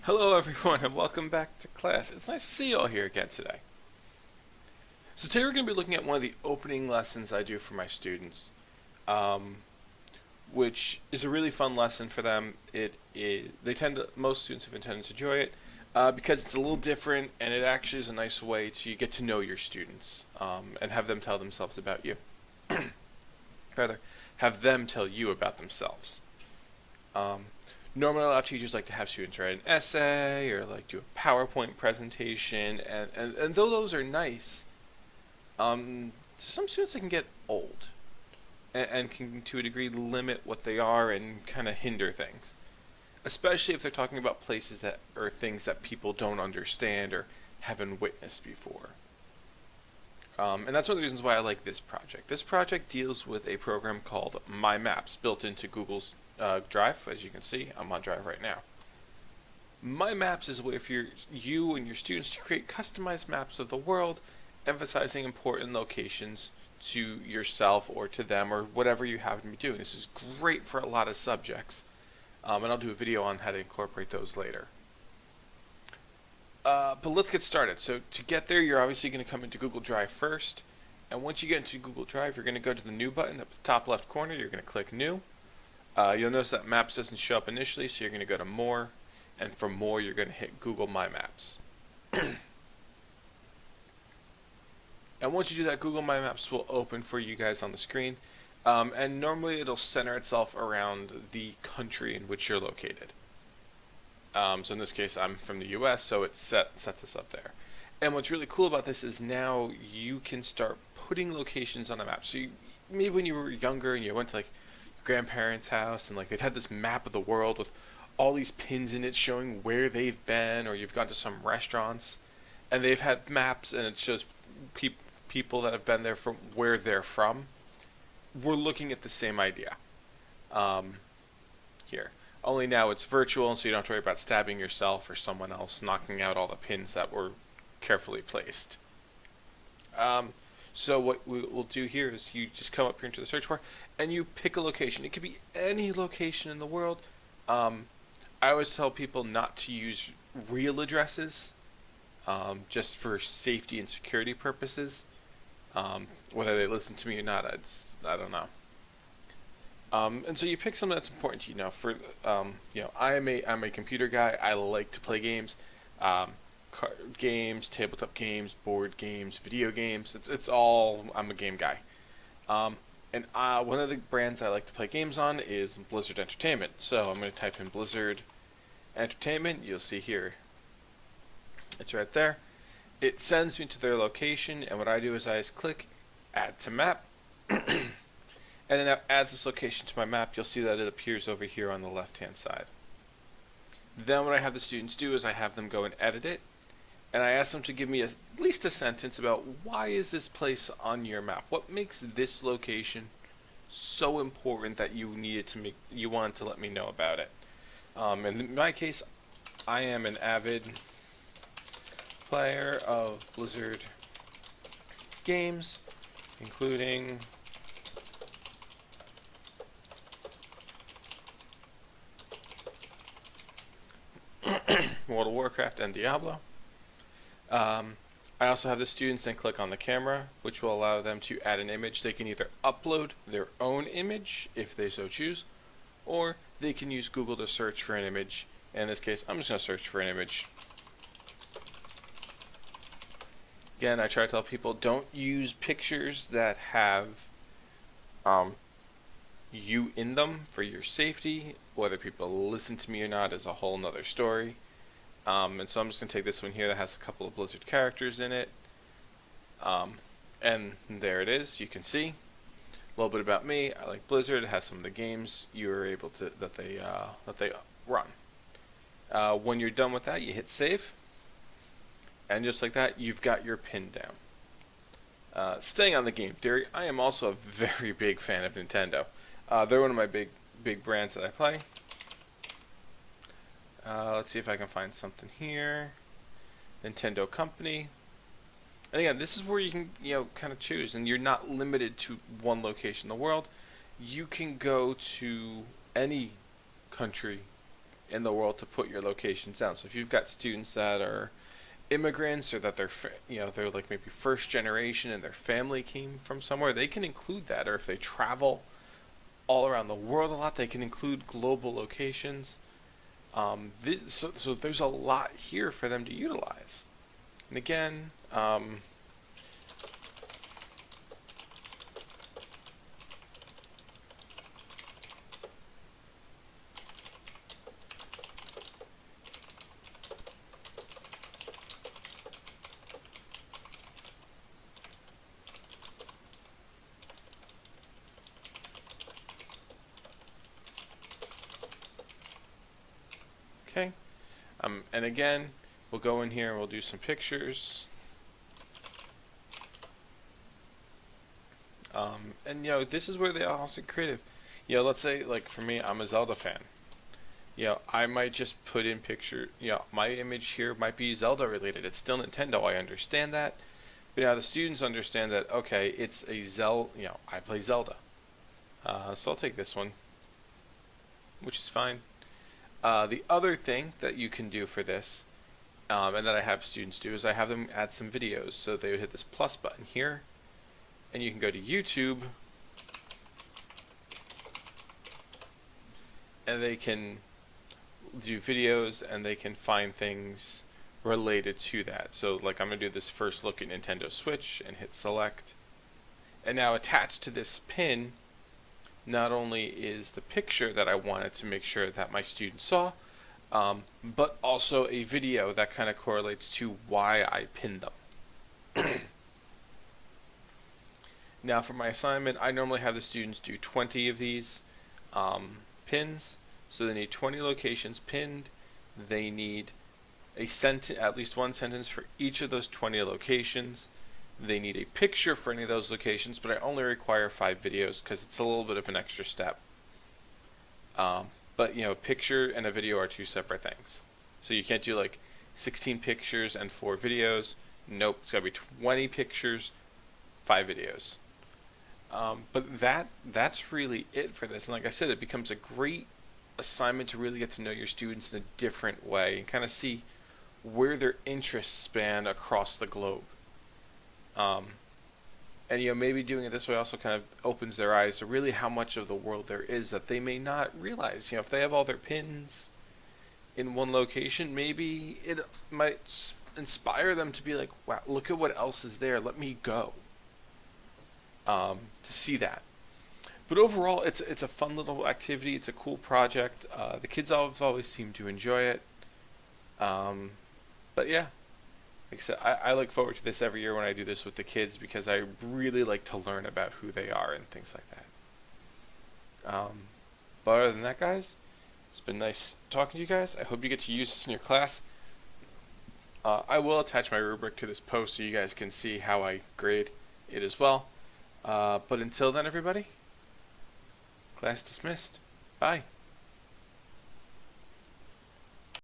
Hello, everyone, and welcome back to class. It's nice to see you all here again today. So today we're going to be looking at one of the opening lessons I do for my students, um, which is a really fun lesson for them. Most students have intended to enjoy it because it's a little different, and it actually is a nice way to get to know your students and have them tell themselves about you. Rather, have them tell you about themselves. Um, Normally, a lot of teachers like to have students write an essay or like do a PowerPoint presentation, and though those are nice, to some students they can get old and can, to a degree, limit what they are and kind of hinder things. Especially if they're talking about places that or things that people don't understand or haven't witnessed before. And that's one of the reasons why I like this project. This project deals with a program called My Maps, built into Google's Drive. As you can see, I'm on Drive right now. My Maps is a way for you and your students to create customized maps of the world, emphasizing important locations to yourself or to them or whatever you happen to be doing. This is great for a lot of subjects, and I'll do a video on how to incorporate those later. But let's get started. So to get there, you're obviously going to come into Google Drive first. And once you get into Google Drive, you're going to go to the New button up the top left corner. You're going to click New. You'll notice that Maps doesn't show up initially, so you're going to go to More. And from More, you're going to hit Google My Maps. And once you do that, Google My Maps will open for you guys on the screen. And normally it'll center itself around the country in which you're located. So in this case, I'm from the US, so it sets us up there. And what's really cool about this is now you can start putting locations on a map. So maybe when you were younger and you went to like your grandparents' house and like they'd had this map of the world with all these pins in it showing where they've been, or you've gone to some restaurants and they've had maps and it shows people that have been there from where they're from. We're looking at the same idea here. Only now it's virtual, so you don't have to worry about stabbing yourself or someone else knocking out all the pins that were carefully placed. So what we'll do here is you just come up here into the search bar and you pick a location. It could be any location in the world. I always tell people not to use real addresses, just for safety and security purposes. Whether they listen to me or not, I don't know. And so you pick something that's important to you. Now, I'm a computer guy. I like to play games, card games, tabletop games, board games, video games. It's all. I'm a game guy. And one of the brands I like to play games on is Blizzard Entertainment. So I'm going to type in Blizzard Entertainment. You'll see here. It's right there. It sends me to their location, and what I do is I just click Add to Map. And then it adds this location to my map. You'll see that it appears over here on the left-hand side. Then what I have the students do is I have them go and edit it. And I ask them to give me at least a sentence about why is this place on your map? What makes this location so important that you wanted to let me know about it? In my case, I am an avid player of Blizzard games, including World of Warcraft and Diablo. I also have the students then click on the camera, which will allow them to add an image. They can either upload their own image if they so choose, or they can use Google to search for an image. In this case, I'm just going to search for an image. Again, I try to tell people don't use pictures that have you in them for your safety. Whether people listen to me or not is a whole nother story. And so I'm just going to take this one here that has a couple of Blizzard characters in it. And there it is. You can see a little bit about me. I like Blizzard. It has some of the games you are able to that they run. When you're done with that, you hit save. And just like that, you've got your pin down. Staying on the game theory, I am also a very big fan of Nintendo. They're one of my big brands that I play. Let's see if I can find something here. Nintendo Company. And again, this is where you can, kind of choose, and you're not limited to one location in the world. You can go to any country in the world to put your locations down. So if you've got students that are immigrants, or that they're like maybe first generation and their family came from somewhere, they can include that. Or if they travel all around the world a lot, they can include global locations. So there's a lot here for them to utilize. And again, okay. And again, we'll go in here and we'll do some pictures. And this is where they are also creative. Let's say, like, for me, I'm a Zelda fan. I might just put in picture. My image here might be Zelda related. It's still Nintendo. I understand that. But now the students understand that, okay, it's a Zelda. I play Zelda. So I'll take this one, which is fine. The other thing that you can do for this, and that I have students do, is I have them add some videos. So they would hit this plus button here, and you can go to YouTube, and they can do videos, and they can find things related to that. So like, I'm going to do this first look at Nintendo Switch and hit select. And now attached to this pin, not only is the picture that I wanted to make sure that my students saw, but also a video that kind of correlates to why I pinned them. Now for my assignment, I normally have the students do 20 of these pins. So they need 20 locations pinned. They need at least one sentence for each of those 20 locations. They need a picture for any of those locations, but I only require 5 videos because it's a little bit of an extra step. But a picture and a video are 2 separate things. So you can't do like 16 pictures and 4 videos. Nope, it's got to be 20 pictures, 5 videos. But that's really it for this. And like I said, it becomes a great assignment to really get to know your students in a different way and kind of see where their interests span across the globe. And maybe doing it this way also kind of opens their eyes to really how much of the world there is that they may not realize. If they have all their pins in one location, maybe it might inspire them to be like, wow, look at what else is there. Let me go. To see that. But overall, it's a fun little activity. It's a cool project. The kids always seem to enjoy it. But yeah, like I said, I look forward to this every year when I do this with the kids because I really like to learn about who they are and things like that. But other than that, guys, it's been nice talking to you guys. I hope you get to use this in your class. I will attach my rubric to this post so you guys can see how I grade it as well. But until then, everybody, class dismissed. Bye.